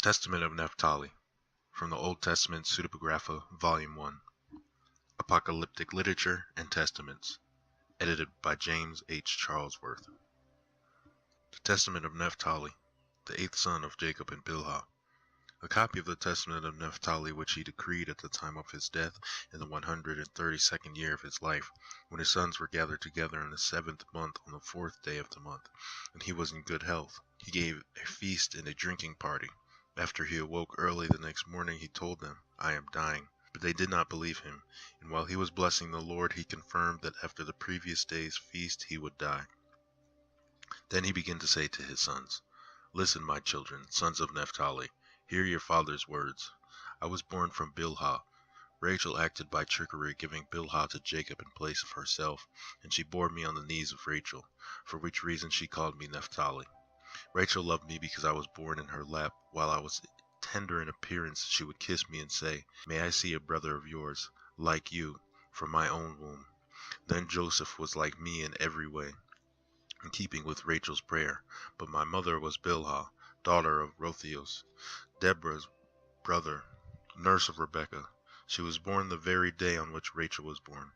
Testament of Naphtali, from the Old Testament Pseudepigrapha, Volume 1, Apocalyptic Literature and Testaments, edited by James H. Charlesworth. The Testament of Naphtali, the eighth son of Jacob and Bilhah. A copy of the Testament of Naphtali which he decreed at the time of his death in the 132nd year of his life, when his sons were gathered together in the 7th month on the 4th day of the month, and he was in good health. He gave a feast and a drinking party. After he awoke early the next morning, he told them, "I am dying." But they did not believe him, and while he was blessing the Lord, he confirmed that after the previous day's feast he would die. Then he began to say to his sons, "Listen, my children, sons of Naphtali, hear your father's words. I was born from Bilhah. Rachel acted by trickery, giving Bilhah to Jacob in place of herself, and she bore me on the knees of Rachel, for which reason she called me Naphtali. Rachel loved me because I was born in her lap. While I was tender in appearance, she would kiss me and say, 'May I see a brother of yours, like you, from my own womb?' Then Joseph was like me in every way, in keeping with Rachel's prayer. But my mother was Bilhah, daughter of Rothios, Deborah's brother, nurse of Rebekah. She was born the very day on which Rachel was born.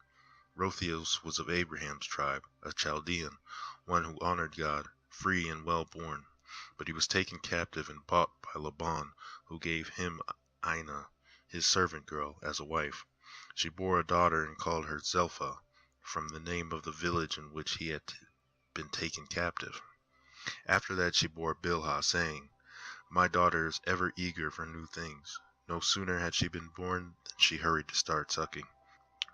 Rothios was of Abraham's tribe, a Chaldean, one who honored God, free and well born. But he was taken captive and bought by Laban, who gave him Ina, his servant girl, as a wife. She bore a daughter and called her Zelpha, from the name of the village in which he had been taken captive. After that she bore Bilhah, saying, 'My daughter is ever eager for new things.' No sooner had she been born than she hurried to start sucking.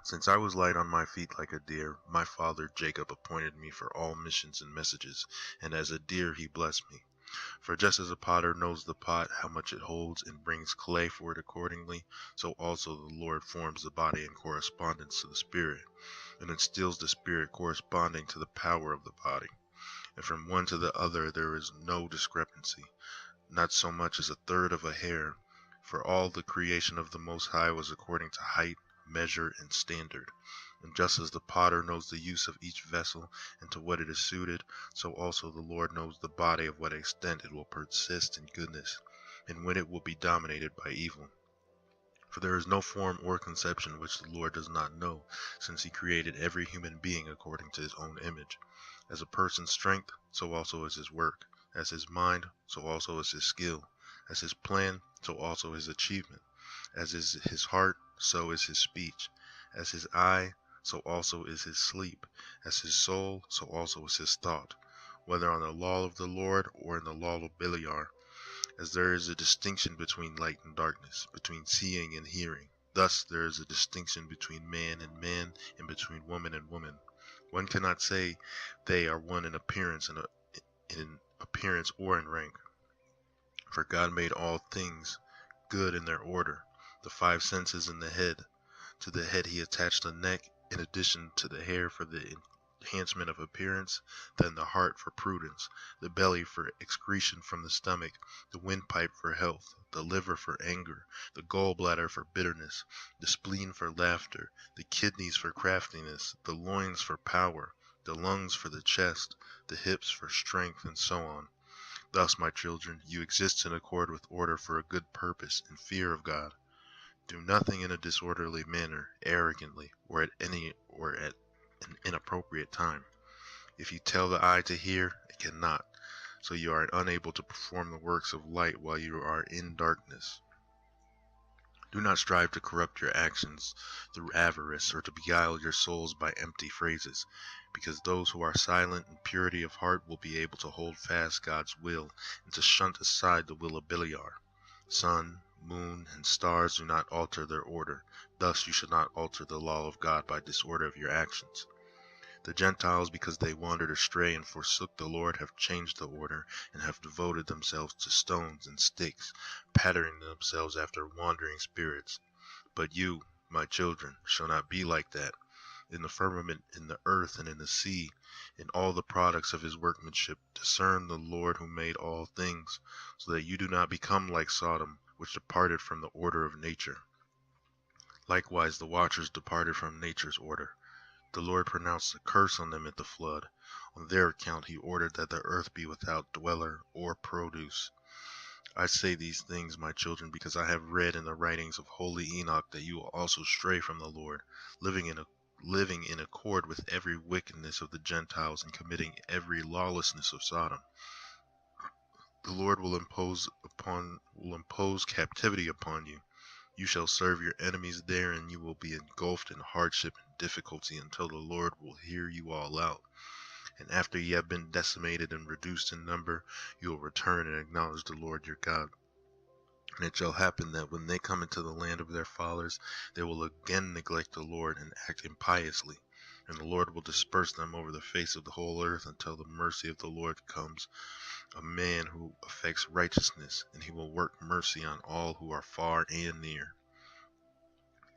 Since I was light on my feet like a deer, my father Jacob appointed me for all missions and messages, and as a deer he blessed me. For just as a potter knows the pot, how much it holds, and brings clay for it accordingly, so also the Lord forms the body in correspondence to the Spirit, and instills the Spirit corresponding to the power of the body. And from one to the other there is no discrepancy, not so much as a third of a hair, for all the creation of the Most High was according to height, measure, and standard. And just as the potter knows the use of each vessel and to what it is suited, so also the Lord knows the body of what extent it will persist in goodness, and when it will be dominated by evil. For there is no form or conception which the Lord does not know, since he created every human being according to his own image. As a person's strength, so also is his work. As his mind, so also is his skill. As his plan, so also his achievement. As is his heart, so is his speech. As his eye, so also is his sleep. As his soul, so also is his thought, whether on the law of the Lord or in the law of Beliar. As there is a distinction between light and darkness, between seeing and hearing, thus there is a distinction between man and between woman and woman. One cannot say they are one in appearance or in rank. For God made all things good in their order, the five senses in the head. To the head he attached the neck, in addition to the hair for the enhancement of appearance, then the heart for prudence, the belly for excretion from the stomach, the windpipe for health, the liver for anger, the gallbladder for bitterness, the spleen for laughter, the kidneys for craftiness, the loins for power, the lungs for the chest, the hips for strength, and so on. Thus, my children, you exist in accord with order for a good purpose in fear of God. Do nothing in a disorderly manner, arrogantly, or at an inappropriate time. If you tell the eye to hear, it cannot, so you are unable to perform the works of light while you are in darkness. Do not strive to corrupt your actions through avarice or to beguile your souls by empty phrases, because those who are silent in purity of heart will be able to hold fast God's will and to shunt aside the will of Beliar. Sun, moon, and stars do not alter their order. Thus you should not alter the law of God by disorder of your actions. The Gentiles, because they wandered astray and forsook the Lord, have changed the order, and have devoted themselves to stones and sticks, patterning themselves after wandering spirits. But you, my children, shall not be like that. In the firmament, in the earth, and in the sea, in all the products of his workmanship, discern the Lord who made all things, so that you do not become like Sodom, which departed from the order of nature. Likewise the watchers departed from nature's order. The Lord pronounced a curse on them at the flood. On their account he ordered that the earth be without dweller or produce. I say these things, my children, because I have read in the writings of holy Enoch that you will also stray from the Lord, living in accord with every wickedness of the Gentiles and committing every lawlessness of Sodom. The Lord will impose captivity upon you. You shall serve your enemies there, and you will be engulfed in hardship and difficulty until the Lord will hear you all out. And after ye have been decimated and reduced in number, you will return and acknowledge the Lord your God. And it shall happen that when they come into the land of their fathers, they will again neglect the Lord and act impiously. And the Lord will disperse them over the face of the whole earth until the mercy of the Lord comes, a man who effects righteousness, and he will work mercy on all who are far and near.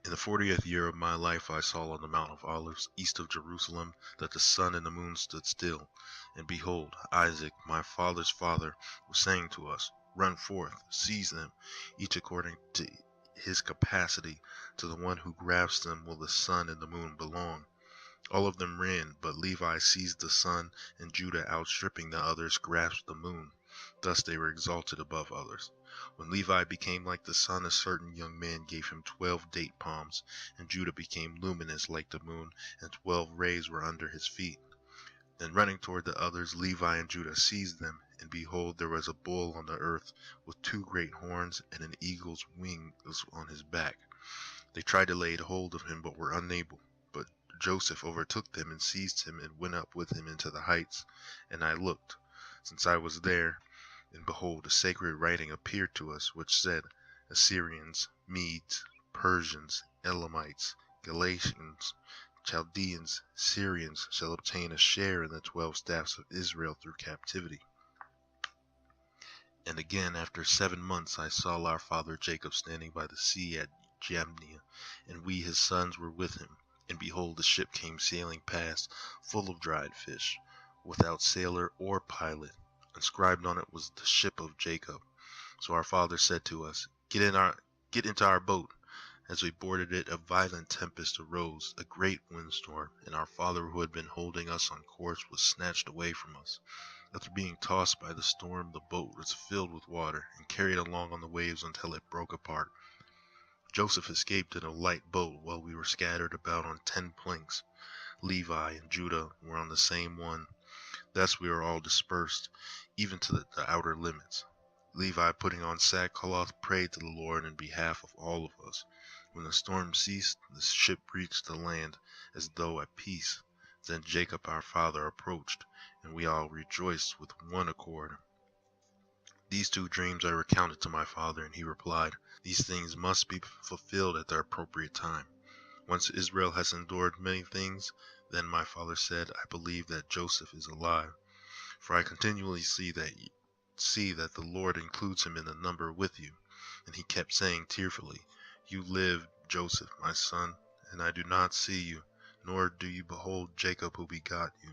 In the 40th year of my life I saw on the Mount of Olives, east of Jerusalem, that the sun and the moon stood still. And behold, Isaac, my father's father, was saying to us, Run forth, seize them, each according to his capacity. To the one who grasps them will the sun and the moon belong. All of them ran, but Levi seized the sun, and Judah, outstripping the others, grasped the moon. Thus they were exalted above others. When Levi became like the sun, a certain young man gave him 12 date palms, and Judah became luminous like the moon, and 12 rays were under his feet. Then running toward the others, Levi and Judah seized them, and behold, there was a bull on the earth, with 2 great horns, and an eagle's wing was on his back. They tried to lay hold of him, but were unable. But Joseph overtook them and seized him and went up with him into the heights. And I looked, since I was there, and behold, a sacred writing appeared to us, which said, Assyrians, Medes, Persians, Elamites, Galatians, Chaldeans, Syrians shall obtain a share in the 12 staffs of Israel through captivity. And again, after 7 months, I saw our father Jacob standing by the sea at Jamnia, and we his sons were with him. And behold, the ship came sailing past, full of dried fish, without sailor or pilot. Inscribed on it was the ship of Jacob. So our father said to us, Get into our boat. As we boarded it, a violent tempest arose, a great windstorm, and our father, who had been holding us on course, was snatched away from us. After being tossed by the storm, the boat was filled with water and carried along on the waves until it broke apart. Joseph escaped in a light boat, while we were scattered about on 10 planks. Levi and Judah were on the same one. Thus we were all dispersed, even to the outer limits. Levi, putting on sackcloth, prayed to the Lord in behalf of all of us. When the storm ceased, the ship reached the land as though at peace. Then Jacob our father approached, and we all rejoiced with one accord. These 2 dreams I recounted to my father, and he replied, These things must be fulfilled at their appropriate time. Once Israel has endured many things, then my father said, I believe that Joseph is alive. For I continually see that the Lord includes him in the number with you. And he kept saying tearfully, You live, Joseph, my son, and I do not see you, nor do you behold Jacob who begot you.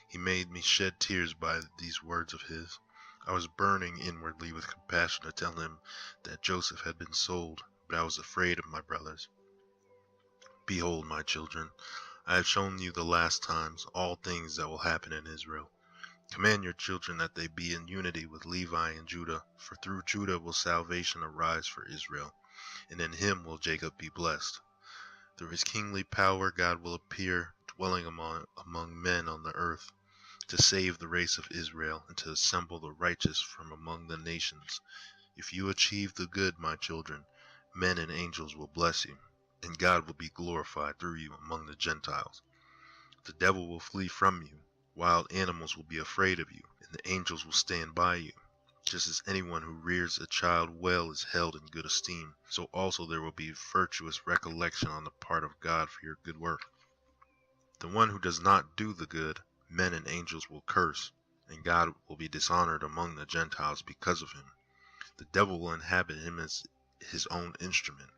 He made me shed tears by these words of his. I was burning inwardly with compassion to tell him that Joseph had been sold, but I was afraid of my brothers. Behold, my children, I have shown you the last times all things that will happen in Israel. Command your children that they be in unity with Levi and Judah, for through Judah will salvation arise for Israel, and in him will Jacob be blessed. Through his kingly power God will appear, dwelling among men on the earth, to save the race of Israel, and to assemble the righteous from among the nations. If you achieve the good, my children, men and angels will bless you, and God will be glorified through you among the Gentiles. The devil will flee from you, wild animals will be afraid of you, and the angels will stand by you. Just as anyone who rears a child well is held in good esteem, so also there will be virtuous recollection on the part of God for your good work. The one who does not do the good, men and angels will curse, and God will be dishonored among the Gentiles because of him. The devil will inhabit him as his own instrument.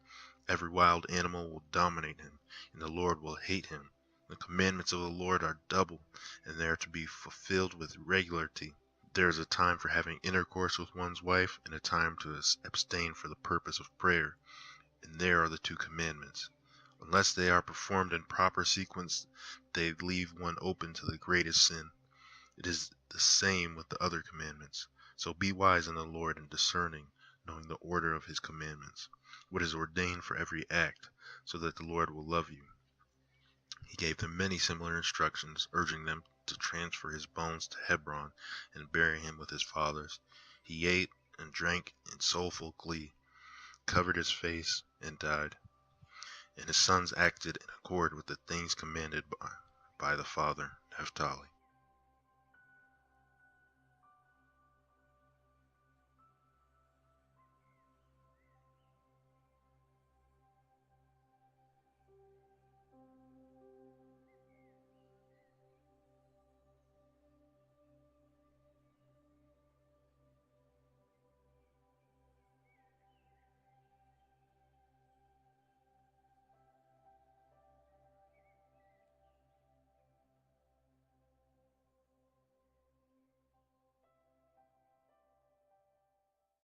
Every wild animal will dominate him, and the Lord will hate him. The commandments of the Lord are double, and they are to be fulfilled with regularity. There is a time for having intercourse with one's wife, and a time to abstain for the purpose of prayer. And there are the 2 commandments. Unless they are performed in proper sequence, they leave one open to the greatest sin. It is the same with the other commandments. So be wise in the Lord and discerning, knowing the order of his commandments, what is ordained for every act, so that the Lord will love you. He gave them many similar instructions, urging them to transfer his bones to Hebron and bury him with his fathers. He ate and drank in soulful glee, covered his face, and died. And his sons acted in accord with the things commanded by the father Naphtali.